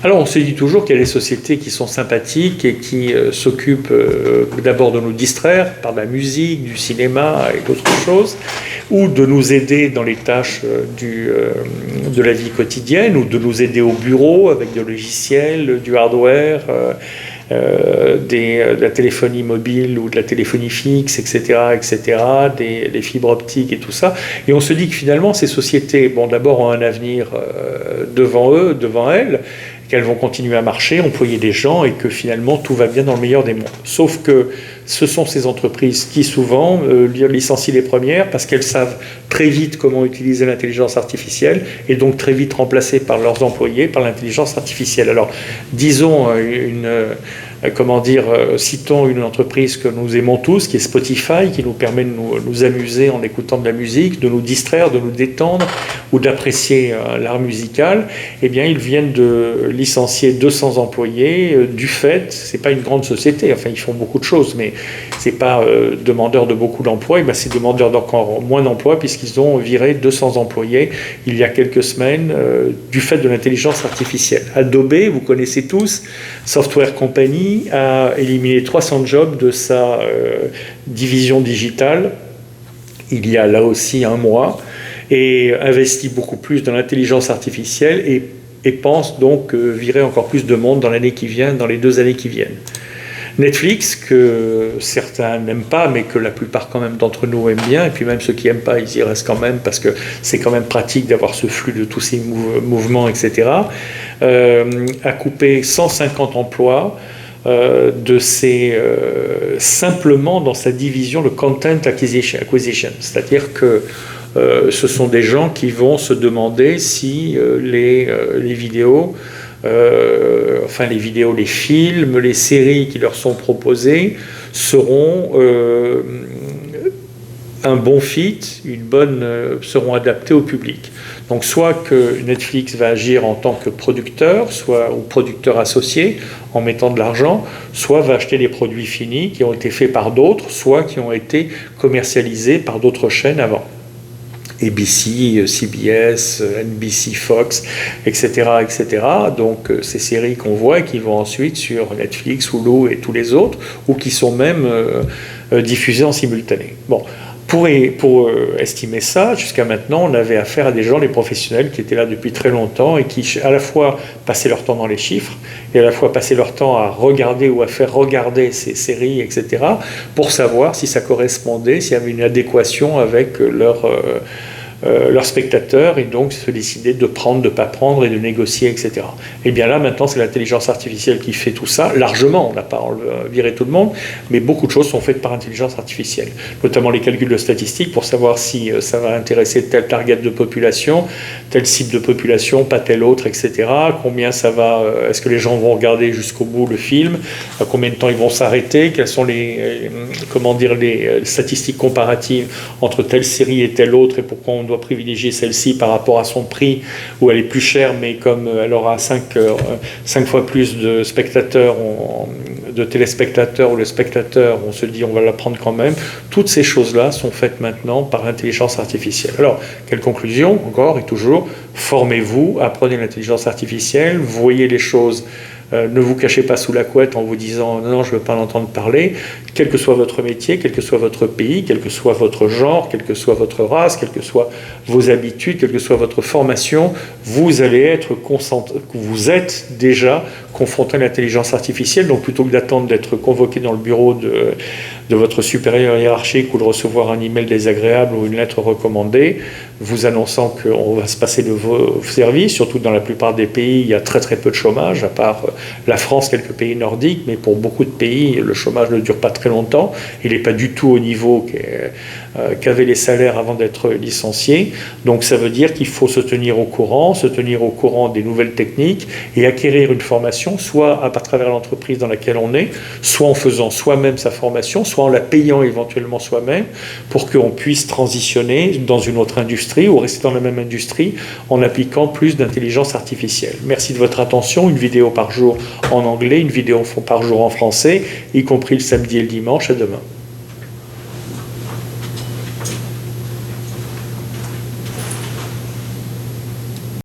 Alors on se dit toujours qu'il y a des sociétés qui sont sympathiques et qui s'occupent d'abord de nous distraire par de la musique, du cinéma et d'autres choses, ou de nous aider dans les tâches de la vie quotidienne, ou de nous aider au bureau avec des logiciels, du hardware, de la téléphonie mobile ou de la téléphonie fixe, etc., des fibres optiques et tout ça. Et on se dit que finalement ces sociétés, bon, d'abord ont un avenir devant eux, devant elles, qu'elles vont continuer à marcher, employer des gens et que finalement tout va bien dans le meilleur des mondes. Sauf que ce sont ces entreprises qui souvent licencient les premières parce qu'elles savent très vite comment utiliser l'intelligence artificielle et donc très vite remplacées par leurs employés par l'intelligence artificielle. Alors disons citons une entreprise que nous aimons tous, qui est Spotify, qui nous permet de nous amuser en écoutant de la musique, de nous distraire, de nous détendre ou d'apprécier l'art musical. Eh bien, ils viennent de licencier 200 employés du fait, c'est pas une grande société, enfin ils font beaucoup de choses, mais c'est pas demandeur de beaucoup d'emplois, c'est demandeur d'encore moins d'emplois puisqu'ils ont viré 200 employés il y a quelques semaines du fait de l'intelligence artificielle. Adobe, vous connaissez tous, Software Company, a éliminé 300 jobs de sa division digitale il y a là aussi un mois et investit beaucoup plus dans l'intelligence artificielle et pense donc virer encore plus de monde dans l'année qui vient, dans les 2 années qui viennent. Netflix, que certains n'aiment pas, mais que la plupart quand même d'entre nous aiment bien, et puis même ceux qui n'aiment pas, ils y restent quand même, parce que c'est quand même pratique d'avoir ce flux de tous ces mouvements, etc., a coupé 150 emplois simplement dans sa division de Content Acquisition. C'est-à-dire que ce sont des gens qui vont se demander si les vidéos, les films, les séries qui leur sont proposées seront un bon fit, seront adaptés au public. Donc soit que Netflix va agir en tant que producteur, ou producteur associé, en mettant de l'argent, soit va acheter des produits finis qui ont été faits par d'autres, soit qui ont été commercialisés par d'autres chaînes avant. ABC, CBS, NBC, Fox, etc., etc. Donc ces séries qu'on voit et qui vont ensuite sur Netflix, Hulu et tous les autres, ou qui sont même diffusées en simultané. Bon. Pour estimer ça, jusqu'à maintenant, on avait affaire à des gens, des professionnels qui étaient là depuis très longtemps et qui à la fois passaient leur temps dans les chiffres et à la fois passaient leur temps à regarder ou à faire regarder ces séries, etc., pour savoir si ça correspondait, s'il y avait une adéquation avec leurs spectateurs et donc se décider de prendre, de ne pas prendre et de négocier, etc. Et bien là, maintenant, c'est l'intelligence artificielle qui fait tout ça, largement, on n'a pas viré tout le monde, mais beaucoup de choses sont faites par intelligence artificielle, notamment les calculs de statistiques pour savoir si ça va intéresser tel target de population, tel cible de population, pas tel autre, etc. Combien ça va, est-ce que les gens vont regarder jusqu'au bout le film, à combien de temps ils vont s'arrêter, quelles sont les statistiques comparatives entre telle série et telle autre et pourquoi on doit privilégier celle-ci par rapport à son prix où elle est plus chère mais comme elle aura 5 fois plus de spectateurs, de téléspectateurs ou de spectateurs, on se dit on va la prendre quand même. Toutes ces choses-là sont faites maintenant par l'intelligence artificielle. Alors, quelle conclusion, encore et toujours, formez-vous, apprenez l'intelligence artificielle, voyez les choses. Ne vous cachez pas sous la couette en vous disant non, je ne veux pas en entendre parler, quel que soit votre métier, quel que soit votre pays, quel que soit votre genre, quelle que soit votre race, quelles que soient vos habitudes, quelle que soit votre formation, vous êtes déjà confronté à l'intelligence artificielle. Donc plutôt que d'attendre d'être convoqué dans le bureau de votre supérieur hiérarchique ou de recevoir un email désagréable ou une lettre recommandée, vous annonçant qu'on va se passer de vos services, surtout dans la plupart des pays, il y a très très peu de chômage, à part la France, quelques pays nordiques, mais pour beaucoup de pays, le chômage ne dure pas très longtemps, il n'est pas du tout au niveau qu'avaient les salaires avant d'être licenciés. Donc ça veut dire qu'il faut se tenir au courant des nouvelles techniques et acquérir une formation, soit à travers l'entreprise dans laquelle on est, soit en faisant soi-même sa formation, soit en la payant éventuellement soi-même, pour qu'on puisse transitionner dans une autre industrie ou rester dans la même industrie en appliquant plus d'intelligence artificielle. Merci de votre attention. Une vidéo par jour en anglais, une vidéo par jour en français, y compris le samedi et le dimanche. À demain.